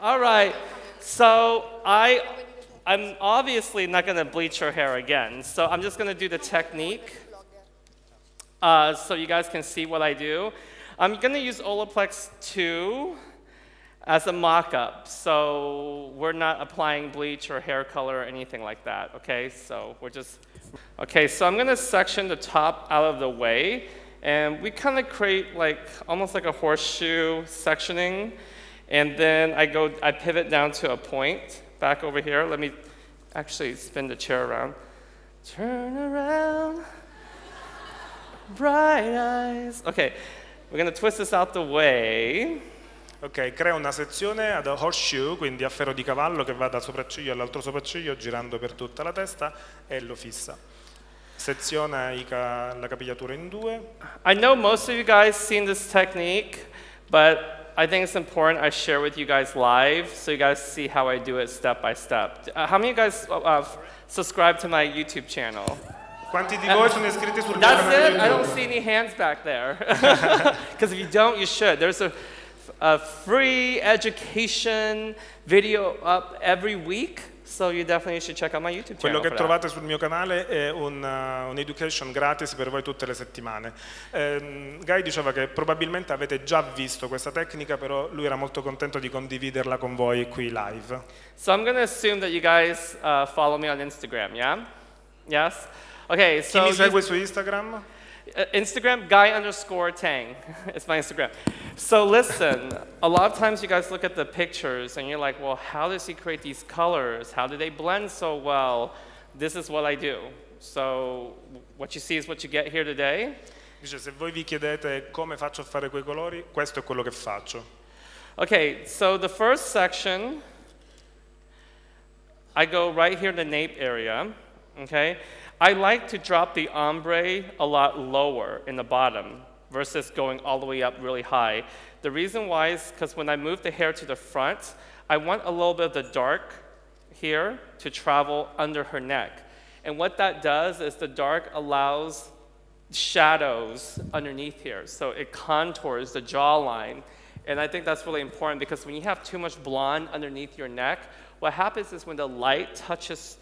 All right, so I'm obviously not going to bleach her hair again, so I'm just going to do the technique so you guys can see what I do. I'm going to use Olaplex 2 as a mock-up, so we're not applying bleach or hair color or anything like that, okay? So we're just, okay, so I'm going to section the top out of the way, and we kind of create like almost like a horseshoe sectioning. And then I pivot down to a point back over here. Let me actually spin the chair around. Turn around, bright eyes. Okay, we're gonna twist this out the way. Ok, crea una sezione ad horseshoe, quindi a ferro di cavallo che va dal sopracciglio all'altro sopracciglio girando per tutta la testa e lo fissa. Seziona la capigliatura in due. I know most of you guys seen this technique, but I think it's important I share with you guys live so you guys see how I do it step by step. How many of you guys subscribe to my YouTube channel? Quanti di voi sono iscritti sul mio That's canale it? YouTube? I don't see any hands back there. Because if you don't, you should. There's a free education video up every week. So you definitely should check out my YouTube channel. Quello che trovate sul mio canale è un education gratis per voi tutte le settimane. Guy diceva che probabilmente avete già visto questa tecnica, però lui era molto contento di condividerla con voi qui live. So I'm going to assume that you guys follow me on Instagram, yeah? Yes? Okay, so Chi mi segue su Instagram? Instagram, Guy_Tang. It's my Instagram. So listen, a lot of times you guys look at the pictures and you're like, well, how does he create these colors? How do they blend so well? This is what I do. So what you see is what you get here today. Dice, se voi vi chiedete come faccio a fare quei colori, questo è quello che faccio. Okay, so the first section, I go right here in the nape area, okay? I like to drop the ombre a lot lower in the bottom versus going all the way up really high. The reason why is because when I move the hair to the front, I want a little bit of the dark here to travel under her neck. And what that does is the dark allows shadows underneath here. So it contours the jawline. And I think that's really important because when you have too much blonde underneath your neck, what happens is when the light touches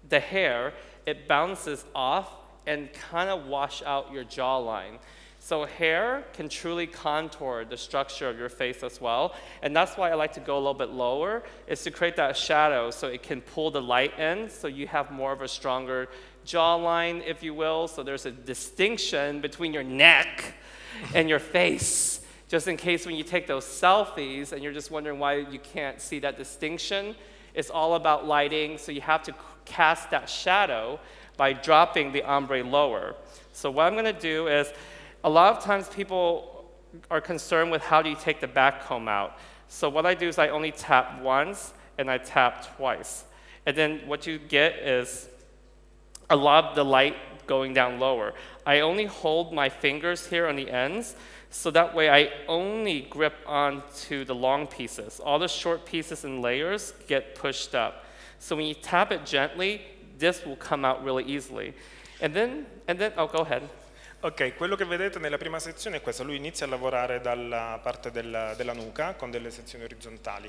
the hair, it bounces off and kind of wash out your jawline. So hair can truly contour the structure of your face as well. And that's why I like to go a little bit lower, is to create that shadow so it can pull the light in so you have more of a stronger jawline, if you will. So there's a distinction between your neck and your face. Just in case when you take those selfies and you're just wondering why you can't see that distinction, it's all about lighting, so you have to cast that shadow by dropping the ombre lower. So what I'm going to do is, a lot of times people are concerned with how do you take the back comb out. So what I do is I only tap once and I tap twice. And then what you get is a lot of the light going down lower. I only hold my fingers here on the ends, so that way I only grip onto the long pieces. All the short pieces and layers get pushed up. So when you tap it gently, this will come out really easily. And then, oh, go ahead. Ok, quello che vedete nella prima sezione è questo, lui inizia a lavorare dalla parte della nuca con delle sezioni orizzontali.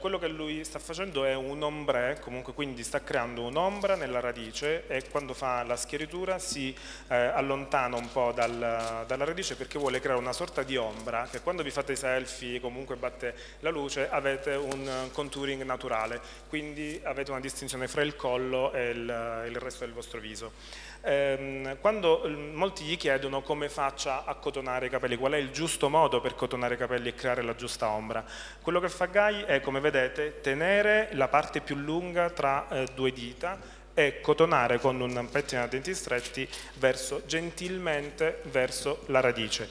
Quello che lui sta facendo è un ombre, comunque quindi sta creando un'ombra nella radice e quando fa la schiaritura si allontana un po' dalla radice perché vuole creare una sorta di ombra che quando vi fate i selfie, comunque batte la luce, avete un contouring naturale, quindi avete una distinzione fra il collo e il resto del vostro viso. Quando molti gli chiedono come faccia a cotonare i capelli, qual è il giusto modo per cotonare i capelli e creare la giusta ombra, quello che fa Guy è, come vedete, tenere la parte più lunga tra due dita e cotonare con un pettine a denti stretti gentilmente verso la radice.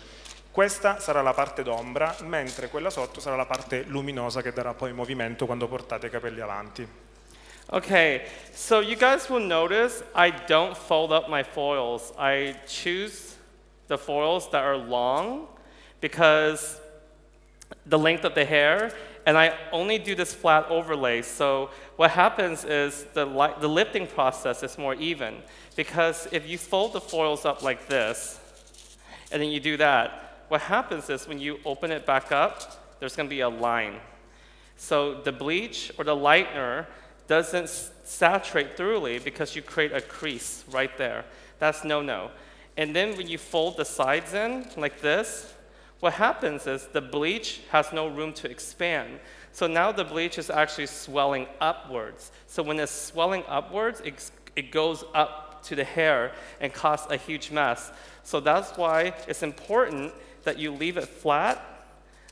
Questa sarà la parte d'ombra, mentre quella sotto sarà la parte luminosa che darà poi movimento quando portate i capelli avanti. Okay, so you guys will notice I don't fold up my foils. I choose the foils that are long because the length of the hair, and I only do this flat overlay. So what happens is the lifting process is more even because if you fold the foils up like this and then you do that, what happens is when you open it back up, there's going to be a line. So the bleach or the lightener doesn't saturate thoroughly because you create a crease right there. That's no-no. And then when you fold the sides in like this, what happens is the bleach has no room to expand. So now the bleach is actually swelling upwards. So when it's swelling upwards, it goes up to the hair and causes a huge mess. So that's why it's important that you leave it flat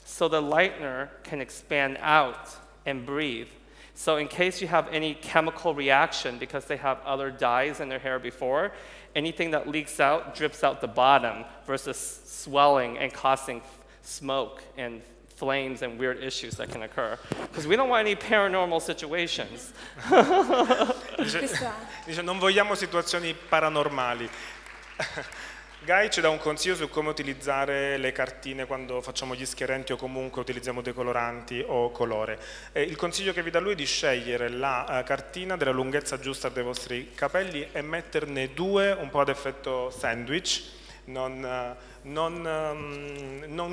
so the lightener can expand out and breathe. So in case you have any chemical reaction because they have other dyes in their hair before, anything that leaks out drips out the bottom versus swelling and causing smoke and flames and weird issues that can occur. Because we don't want any paranormal situations. Dice, non vogliamo situazioni paranormali. Guy ci dà un consiglio su come utilizzare le cartine quando facciamo gli schierenti o comunque utilizziamo decoloranti o colore. Il consiglio che vi dà lui è di scegliere la cartina della lunghezza giusta dei vostri capelli e metterne due un po' ad effetto sandwich, non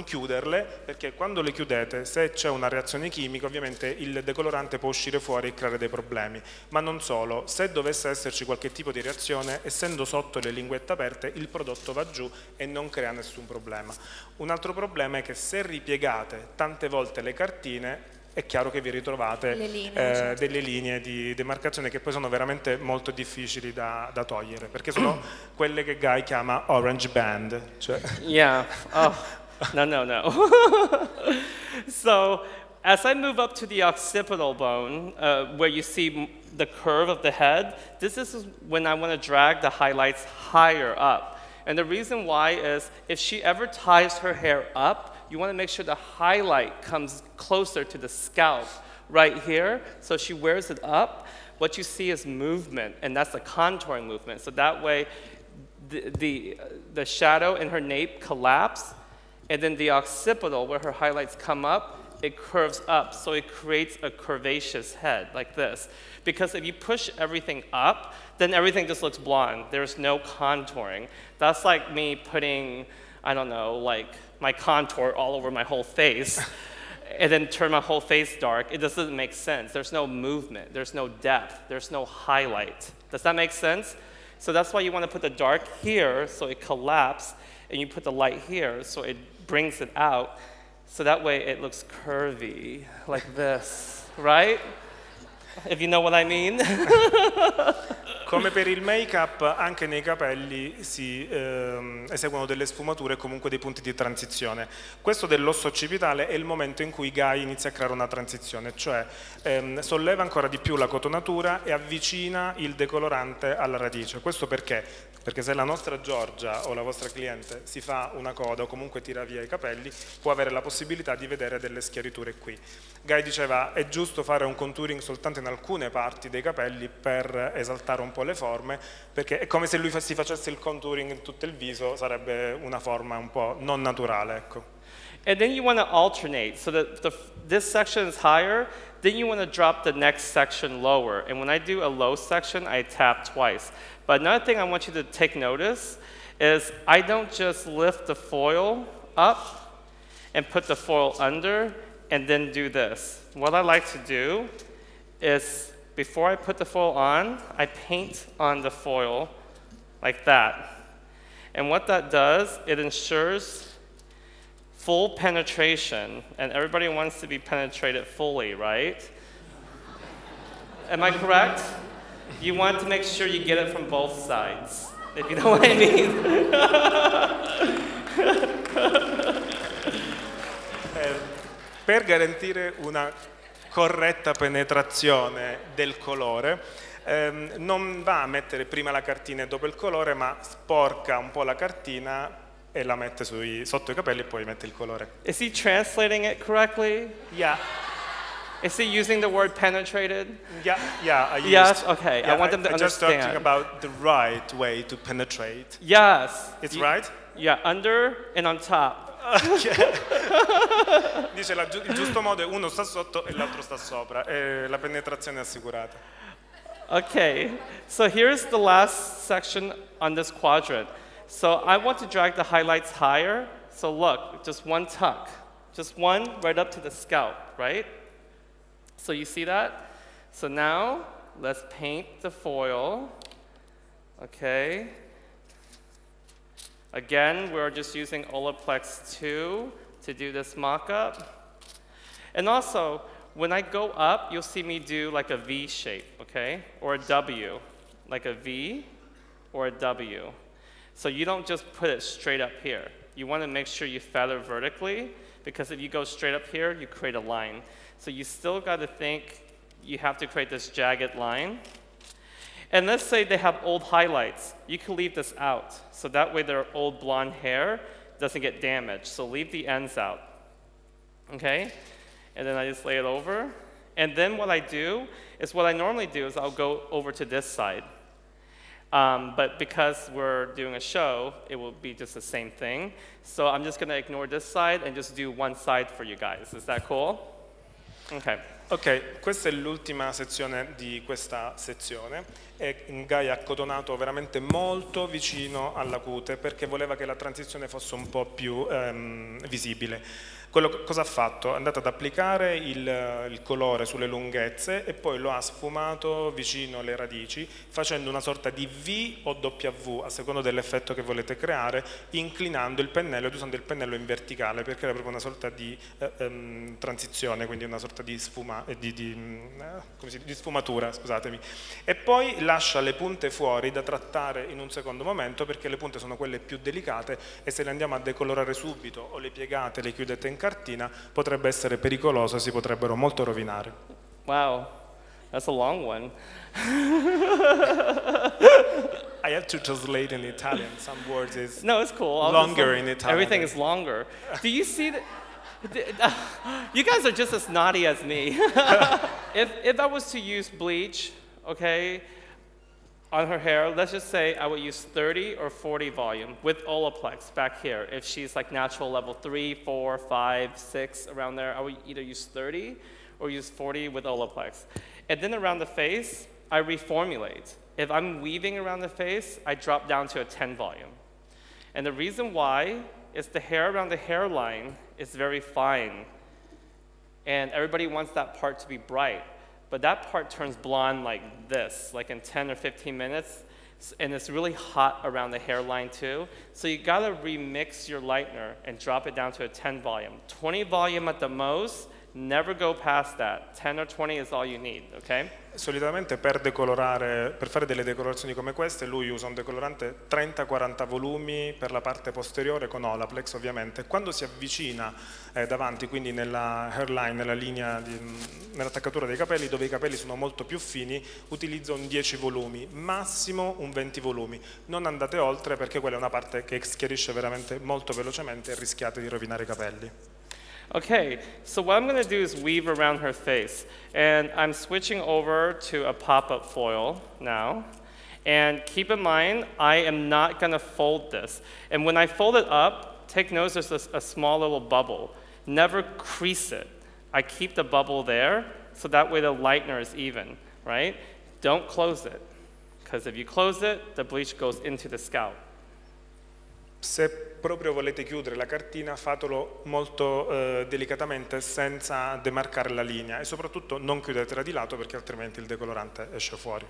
chiuderle, perché quando le chiudete, se c'è una reazione chimica, ovviamente il decolorante può uscire fuori e creare dei problemi. Ma non solo, se dovesse esserci qualche tipo di reazione, essendo sotto le linguette aperte, il prodotto va giù e non crea nessun problema. Un altro problema è che se ripiegate tante volte le cartine, è chiaro che vi ritrovate delle linee di demarcazione che poi sono veramente molto difficili da togliere, perché sono quelle che Guy chiama orange band. Cioè. Yeah. Oh, no. So as I move up to the occipital bone, where you see the curve of the head, this is when I want to drag the highlights higher up. And the reason why is if she ever ties her hair up, you want to make sure the highlight comes closer to the scalp right here. So she wears it up. What you see is movement, and that's a contouring movement. So that way, the shadow in her nape collapse, and then the occipital, where her highlights come up, it curves up. So it creates a curvaceous head like this. Because if you push everything up, then everything just looks blonde. There's no contouring. That's like me putting, I don't know, like my contour all over my whole face and then turn my whole face dark. It just doesn't make sense. There's no movement. There's no depth. There's no highlight. Does that make sense? So that's why you want to put the dark here so it collapses, and you put the light here so it brings it out. So that way it looks curvy, like this, right? If you know what I mean. Come per il make-up, anche nei capelli si eseguono delle sfumature e comunque dei punti di transizione. Questo dell'osso occipitale è il momento in cui Guy inizia a creare una transizione, cioè solleva ancora di più la cotonatura e avvicina il decolorante alla radice. Questo perché? Perché se la nostra Giorgia o la vostra cliente si fa una coda o comunque tira via i capelli, può avere la possibilità di vedere delle schiariture qui. Guy diceva è giusto fare un contouring soltanto in alcune parti dei capelli per esaltare un po' le forme, perché è come se lui si facesse il contouring in tutto il viso, sarebbe una forma un po' non naturale, ecco. And then you want to alternate, so that this section is higher, then you want to drop the next section lower. And when I do a low section, I tap twice. But another thing I want you to take notice is I don't just lift the foil up and put the foil under and then do this. What I like to do is before I put the foil on, I paint on the foil like that. And what that does, it ensures full penetration, and everybody wants to be penetrated fully, right? Am I correct? You want to make sure you get it from both sides, if you know what I mean. Per garantire una corretta penetrazione del colore, non va a mettere prima la cartina e dopo il colore, ma sporca un po' la cartina e la mette sotto i capelli e poi mette il colore. Is he translating it correctly? Yeah. Is he using the word penetrated? Yeah, I used. Yes, okay. Yeah, I want them to understand. Just talking about the right way to penetrate. Yes. It's right? Yeah, under and on top. Okay. Dice il giusto modo è uno sta sotto e l'altro sta sopra, e la penetrazione è assicurata. Okay, so here's the last section on this quadrant. So I want to drag the highlights higher. So look, just one tuck. Just one right up to the scalp, right? So you see that? So now, let's paint the foil, okay? Again, we're just using Olaplex 2 to do this mock-up. And also, when I go up, you'll see me do like a V shape, okay? Or a W, like a V or a W. So you don't just put it straight up here. You want to make sure you feather vertically, because if you go straight up here, you create a line. So you still got to think you have to create this jagged line. And let's say they have old highlights. You can leave this out, so that way their old blonde hair doesn't get damaged. So leave the ends out, okay? And then I just lay it over. And then what I do is, what I normally do is I'll go over to this side. But because we're doing a show, it will be just the same thing. So I'm just going to ignore this side and just do one side for you guys. Is that cool? Okay. Ok, questa è l'ultima sezione di questa sezione e Guy ha cotonato veramente molto vicino alla cute perché voleva che la transizione fosse un po' più visibile. Cosa ha fatto? È andato ad applicare il colore sulle lunghezze e poi lo ha sfumato vicino alle radici facendo una sorta di V o W a seconda dell'effetto che volete creare, inclinando il pennello ed usando il pennello in verticale per creare proprio una sorta di transizione, quindi una sorta di sfumatura, scusatemi. E poi lascia le punte fuori da trattare in un secondo momento perché le punte sono quelle più delicate e se le andiamo a decolorare subito o le piegate, le chiudete in cartina, potrebbe essere pericoloso e si potrebbero molto rovinare. Wow, that's a long one. I had to translate in Italian. Some words is no, it's cool. Longer in Italian. Everything is longer. Do you see that? You guys are just as naughty as me. If I was to use bleach, okay, on her hair, let's just say I would use 30 or 40 volume with Olaplex back here. If she's like natural level 3, 4, 5, 6, around there, I would either use 30 or use 40 with Olaplex. And then around the face, I reformulate. If I'm weaving around the face, I drop down to a 10 volume. And the reason why is the hair around the hairline is very fine. And everybody wants that part to be bright. But that part turns blonde like this, like in 10 or 15 minutes. And it's really hot around the hairline too. So you gotta remix your lightener and drop it down to a 10 volume. 20 volume at the most, never go past that. 10 or 20 is all you need, okay? Solitamente per decolorare, per fare delle decolorazioni come queste, lui usa un decolorante 30-40 volumi per la parte posteriore con Olaplex ovviamente. Quando si avvicina davanti, quindi nella hairline, nella linea, nell'attaccatura dei capelli, dove i capelli sono molto più fini, utilizza un 10 volumi, massimo un 20 volumi. Non andate oltre perché quella è una parte che schiarisce veramente molto velocemente e rischiate di rovinare i capelli. Okay, so what I'm going to do is weave around her face. And I'm switching over to a pop-up foil now. And keep in mind, I am not going to fold this. And when I fold it up, take notice there's a small little bubble. Never crease it. I keep the bubble there, so that way the lightener is even, right? Don't close it, because if you close it, the bleach goes into the scalp. Se proprio volete chiudere la cartina, fatelo molto delicatamente senza demarcare la linea e soprattutto non chiudetela di lato perché altrimenti il decolorante esce fuori.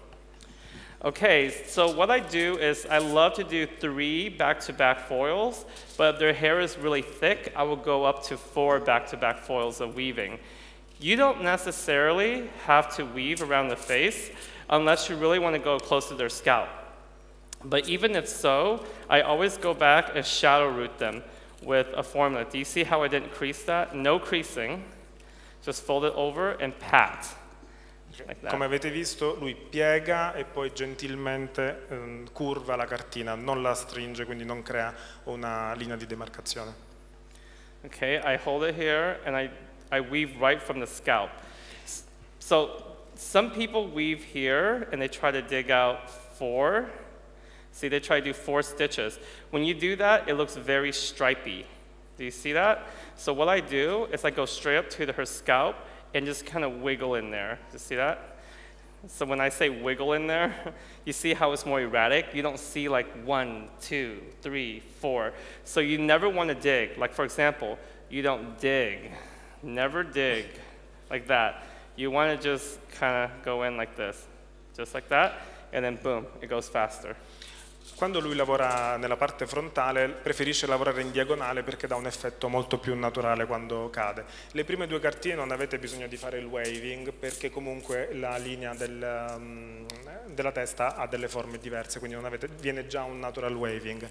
Okay, so what I do is I love to do 3 back-to-back foils, but if their hair is really thick, I will go up to 4 back-to-back foils of weaving. You don't necessarily have to weave around the face unless you really want to go close to their scalp. But even if so, I always go back and shadow root them with a formula. Do you see how I didn't crease that? No creasing. Just fold it over and pat. Like that. Come avete visto, lui piega e poi gentilmente curva la cartina, non la stringe, quindi non crea una linea di demarcazione. Okay, I hold it here and I weave right from the scalp. So some people weave here and they try to dig out 4. See, they try to do 4 stitches. When you do that, it looks very stripy. Do you see that? So what I do is I go straight up to her scalp and just kind of wiggle in there. Do you see that? So when I say wiggle in there, you see how it's more erratic? You don't see like 1, 2, 3, 4. So you never want to dig. Like for example, you don't dig. Never dig like that. you want to just kind of go in like this, just like that, and then boom, it goes faster. Quando lui lavora nella parte frontale preferisce lavorare in diagonale perché dà un effetto molto più naturale quando cade. Le prime due cartine non avete bisogno di fare il waving perché comunque la linea della testa ha delle forme diverse, quindi viene già un natural waving.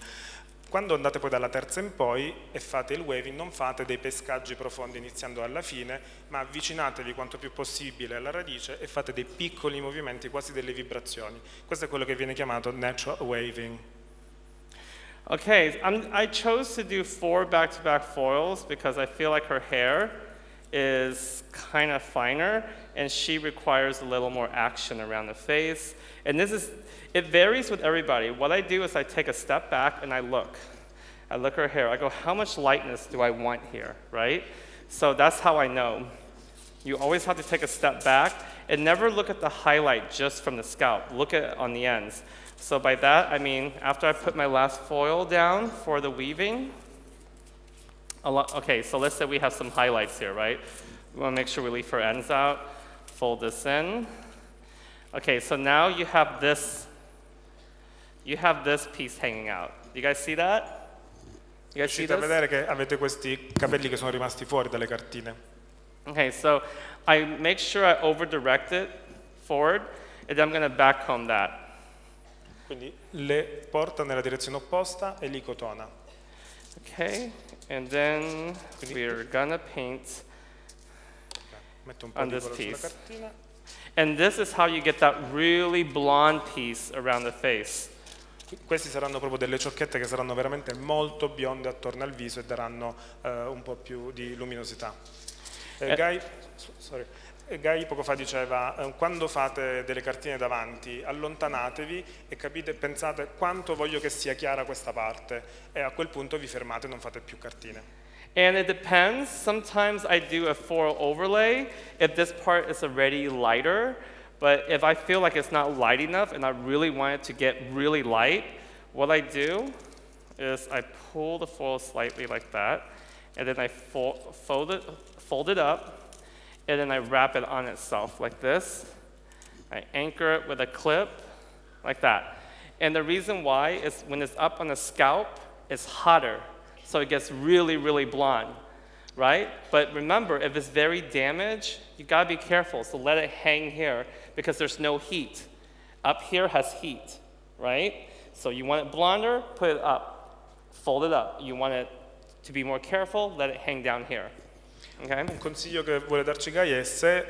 Quando andate poi dalla terza in poi e fate il waving, non fate dei pescaggi profondi iniziando alla fine, ma avvicinatevi quanto più possibile alla radice e fate dei piccoli movimenti, quasi delle vibrazioni. Questo è quello che viene chiamato natural waving. Okay, I chose to do 4 back-to-back foils because I feel like her hair is kind of finer and she requires a little more action around the face. And it varies with everybody. What I do is I take a step back and I look. I look at her hair. I go, how much lightness do I want here, right? So that's how I know. You always have to take a step back and never look at the highlight just from the scalp. Look at it on the ends. So by that, I mean, after I put my last foil down for the weaving, okay, so let's say we have some highlights here, right? We want to make sure we leave her ends out. Fold this in. Okay, so now you have this piece hanging out. You guys see that? You guys see Riuscite a this? vedere che avete questi capelli che sono rimasti fuori dalle cartine. Okay, so I make sure I over-direct it forward, and then I'm going to back comb that. Quindi le porta nella direzione opposta e li cotona. Okay, and then we're going to paint Metto un po' on di this colore sulla piece. cartina. And this is how you get that really blonde piece around the face. Questi saranno proprio delle ciocchette che saranno veramente molto bionde attorno al viso e daranno un po' più di luminosità. Guy poco fa diceva, quando fate delle cartine davanti, allontanatevi e pensate quanto voglio che sia chiara questa parte e a quel punto vi fermate e non fate più cartine. And it depends. Sometimes I do a foil overlay if this part is already lighter. But if I feel like it's not light enough and I really want it to get really light, what I do is I pull the foil slightly like that, and then I fold it up, and then I wrap it on itself like this. I anchor it with a clip like that. And the reason why is when it's up on the scalp, it's hotter. So it gets really, really blonde, right? But remember, if it's very damaged, you gotta be careful. So let it hang here because there's no heat. Up here has heat, right? So you want it blonder, put it up, fold it up. You want it to be more careful, let it hang down here. Okay? Un consiglio che vuole darci Guy è se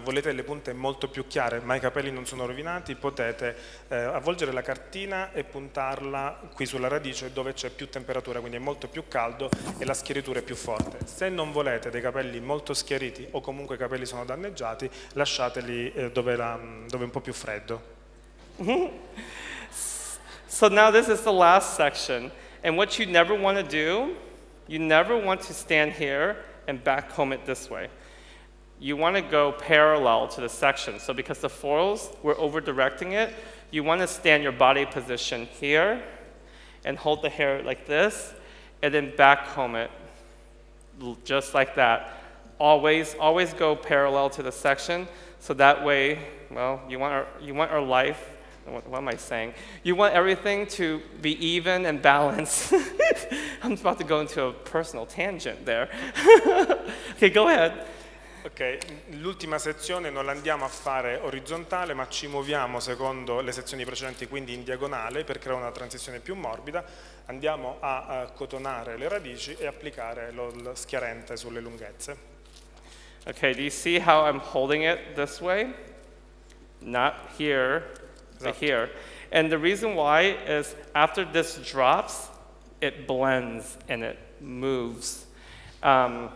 volete le punte molto più chiare ma i capelli non sono rovinati, potete avvolgere la cartina e puntarla qui sulla radice dove c'è più temperatura, quindi è molto più caldo e la schiaritura è più forte. Se non volete dei capelli molto schiariti o comunque i capelli sono danneggiati, lasciateli dove è un po' più freddo. So now this is the last section, and what you never want to do, you never want to stand here and back comb it this way. You want to go parallel to the section. So because the foils, we're over directing it, you want to stand your body position here and hold the hair like this, and then back comb it just like that. Always go parallel to the section, so that way, well, you want our life. What am I saying? You want everything to be even and balanced. I'm about to go into a personal tangent there. Okay, go ahead. Ok, l'ultima sezione non la andiamo a fare orizzontale, ma ci muoviamo secondo le sezioni precedenti, quindi in diagonale, per creare una transizione più morbida. Andiamo a cotonare le radici e applicare lo schiarente sulle lunghezze. Okay, do you see how I'm holding it this way? Not here, but here. And the reason why is after this drops, it blends and it moves. Let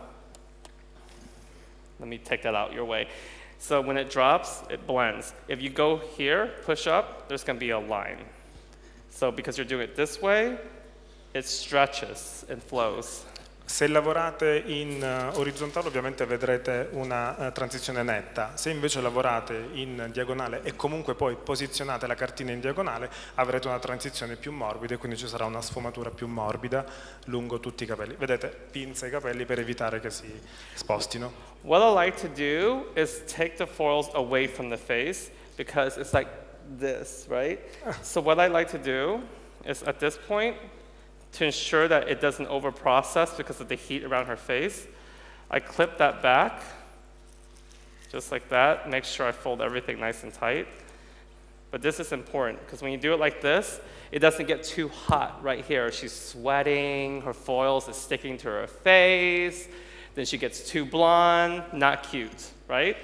me take that out your way. So when it drops, it blends. If you go here, push up, there's going to be a line. So because you're doing it this way, it stretches and flows. Se lavorate in orizzontale ovviamente vedrete una transizione netta, se invece lavorate in diagonale e comunque poi posizionate la cartina in diagonale avrete una transizione più morbida e quindi ci sarà una sfumatura più morbida lungo tutti i capelli. Vedete, pinza i capelli per evitare che si spostino. What I like to do is take the foils away from the face because it's like this, right? So what I like to do is at this point, to ensure that it doesn't over-process because of the heat around her face, I clip that back, just like that. Make sure I fold everything nice and tight. But this is important, because when you do it like this, it doesn't get too hot right here. She's sweating, her foils is sticking to her face, then she gets too blonde, not cute, right?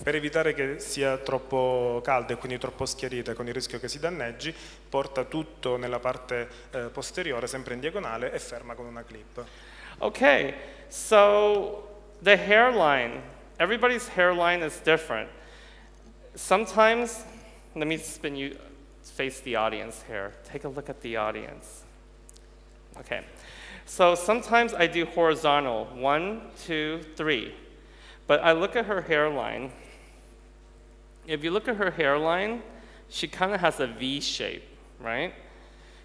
Per evitare che sia troppo calda e quindi troppo schiarita con il rischio che si danneggi, porta tutto nella parte posteriore, sempre in diagonale e ferma con una clip. Okay, so the hairline. Everybody's hairline is different. Sometimes, let me spin you, face the audience here. Take a look at the audience. Okay, so sometimes I do horizontal, 1, 2, 3. But I look at her hairline. If you look at her hairline, she kind of has a V shape, right?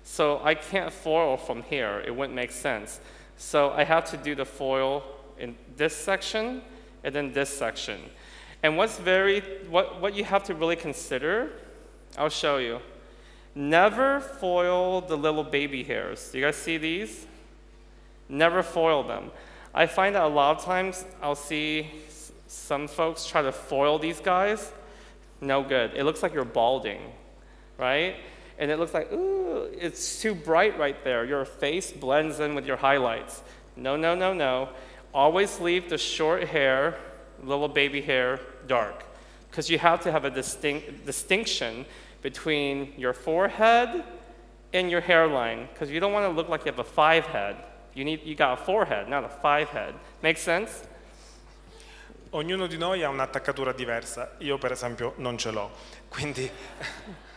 So I can't foil from here. It wouldn't make sense. So I have to do the foil in this section and then this section. And what you have to really consider, I'll show you. Never foil the little baby hairs. Do you guys see these? Never foil them. I find that a lot of times I'll see some folks try to foil these guys. No good. It looks like you're balding, right? And it looks like, ooh, it's too bright right there. Your face blends in with your highlights. No, no, no, no. Always leave the short hair, little baby hair, dark. Because you have to have a distinction between your forehead and your hairline. Because you don't want to look like you have a 5 head. You got a 4 head, not a 5 head. Make sense? Ognuno di noi ha un'attaccatura diversa, io per esempio non ce l'ho, quindi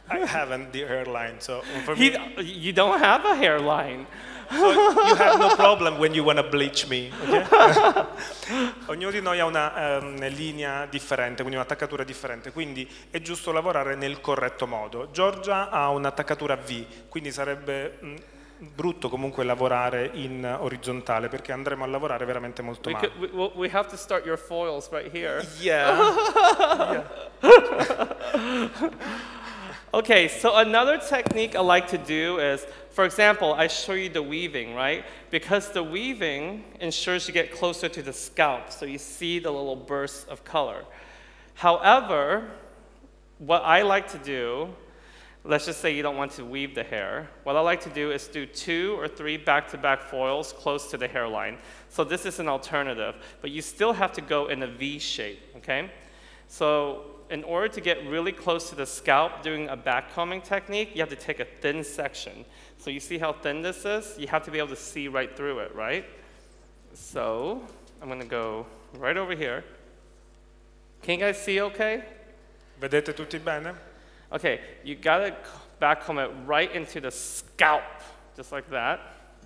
I haven't the hairline, so for me, you don't have a hairline. So you have no problem when you want to bleach me, okay? Ognuno di noi ha una linea differente, quindi un'attaccatura differente, quindi è giusto lavorare nel corretto modo. Giorgia ha un'attaccatura V, quindi sarebbe brutto comunque lavorare in orizzontale perché andremo a lavorare veramente molto male. We have to start your foils right here. Yeah. Okay, so another technique I like to do is, for example, I show you the weaving, right? Because the weaving ensures you get closer to the scalp, so you see the little bursts of color. However, what I like to do, let's just say you don't want to weave the hair. What I like to do is do 2 or 3 back-to-back foils close to the hairline. So this is an alternative, but you still have to go in a V shape, okay? So in order to get really close to the scalp doing a back combing technique, you have to take a thin section. So you see how thin this is? You have to be able to see right through it, right? So I'm going to go right over here. Can you guys see okay? Vedete tutti bene? Okay, you got to back comb it right into the scalp, just like that,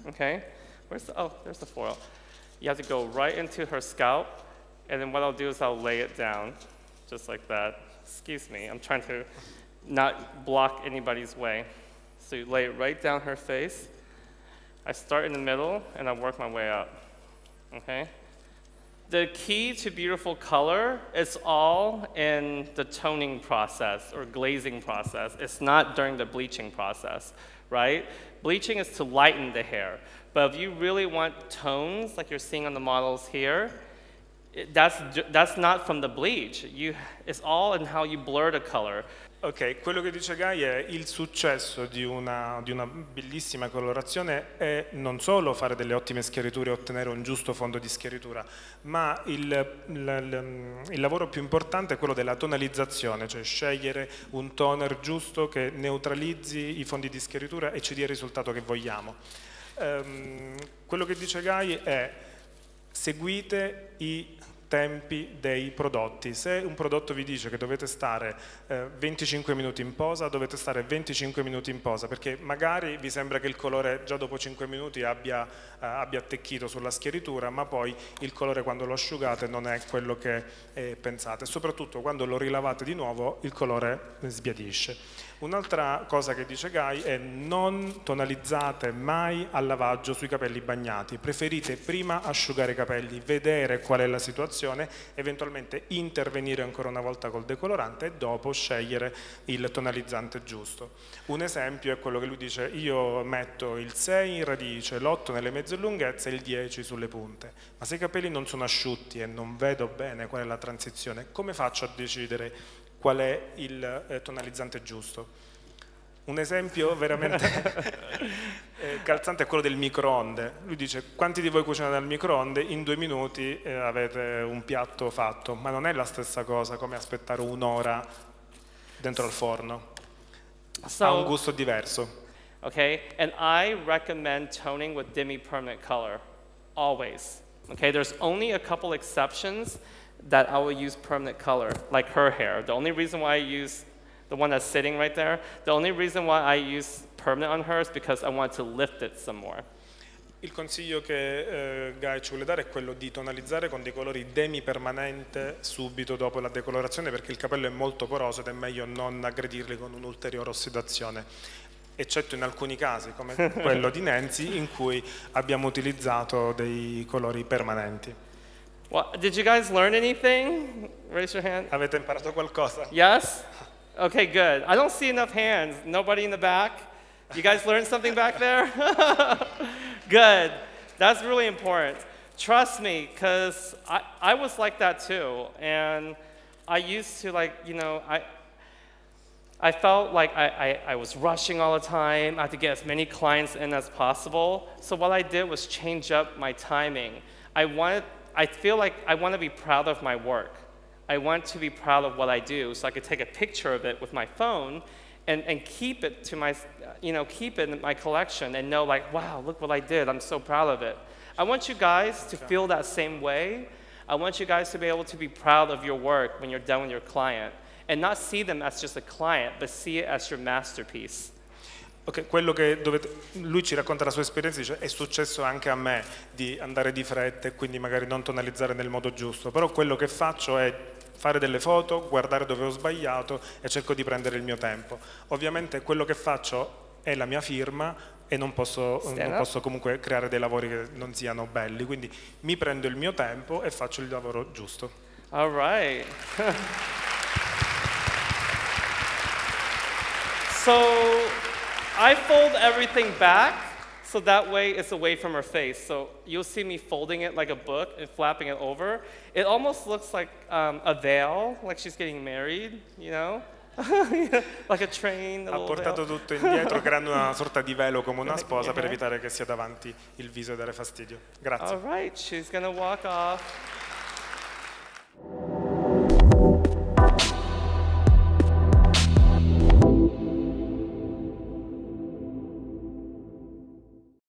okay? Oh, there's the foil. You have to go right into her scalp, and then what I'll do is I'll lay it down, just like that. Excuse me, I'm trying to not block anybody's way. So you lay it right down her face. I start in the middle, and I work my way up, okay? The key to beautiful color is all in the toning process or glazing process. It's not during the bleaching process, right? Bleaching is to lighten the hair. But if you really want tones, like you're seeing on the models here, that's not from the bleach. It's all in how you blur the color. Ok, quello che dice Guy è il successo di una bellissima colorazione è non solo fare delle ottime schiariture e ottenere un giusto fondo di schiaritura, ma il lavoro più importante è quello della tonalizzazione, cioè scegliere un toner giusto che neutralizzi i fondi di schiaritura e ci dia il risultato che vogliamo. Quello che dice Guy è seguite i tempi dei prodotti. Se un prodotto vi dice che dovete stare 25 minuti in posa, dovete stare 25 minuti in posa, perché magari vi sembra che il colore già dopo 5 minuti abbia attecchito sulla schiaritura, ma poi il colore quando lo asciugate non è quello che pensate. Soprattutto quando lo rilavate di nuovo il colore sbiadisce. Un'altra cosa che dice Guy è: non tonalizzate mai al lavaggio sui capelli bagnati, preferite prima asciugare i capelli, vedere qual è la situazione, eventualmente intervenire ancora una volta col decolorante e dopo scegliere il tonalizzante giusto. Un esempio è quello che lui dice: io metto il 6 in radice, l'8 nelle mezze lunghezze e il 10 sulle punte, ma se i capelli non sono asciutti e non vedo bene qual è la transizione, come faccio a decidere qual è il tonalizzante giusto? Un esempio veramente calzante è quello del microonde. Lui dice: quanti di voi cucinate al microonde? In 2 minuti avete un piatto fatto, ma non è la stessa cosa come aspettare un'ora dentro al forno. Ha un gusto diverso. Okay, and I recommend toning with demi-permanent color, always. Okay, there's only a couple exceptions that I will use permanent color, like her hair. The only reason why I use the one that's sitting right there, the only reason why I use permanent on her is because I want to lift it some more. Il consiglio che Guy ci vuole dare è quello di tonalizzare con dei colori demi-permanente subito dopo la decolorazione, perché il capello è molto poroso ed è meglio non aggredirli con un'ulteriore ossidazione, eccetto in alcuni casi come quello di Nancy in cui abbiamo utilizzato dei colori permanenti. Well, did you guys learn anything? Raise your hand. Avete imparato qualcosa? Yes? Okay, good. I don't see enough hands. Nobody in the back? You guys learned something back there? Good. That's really important. Trust me, because I was like that too. And I used to, like, you know, I felt like I was rushing all the time. I had to get as many clients in as possible. So what I did was change up my timing. I feel like I want to be proud of my work. I want to be proud of what I do, so I could take a picture of it with my phone and keep it to my, keep it in my collection and know, like, wow, look what I did. I'm so proud of it. I want you guys to feel that same way. I want you guys to be able to be proud of your work when you're done with your client and not see them as just a client, but see it as your masterpiece. Okay, quello che lui ci racconta la sua esperienza, dice: è successo anche a me di andare di fretta e quindi magari non tonalizzare nel modo giusto, però quello che faccio è fare delle foto, guardare dove ho sbagliato e cerco di prendere il mio tempo. Ovviamente quello che faccio è la mia firma e non posso comunque creare dei lavori che non siano belli, quindi mi prendo il mio tempo e faccio il lavoro giusto. All right. So I fold everything back, so that way it's away from her face. So you'll see me folding it like a book and flapping it over. It almost looks like a veil, like she's getting married, you know? Like a train, a ha portato veil. tutto indietro creando una sorta di velo come una sposa per evitare che sia davanti il viso e dare fastidio. Grazie. All right, she's gonna walk off.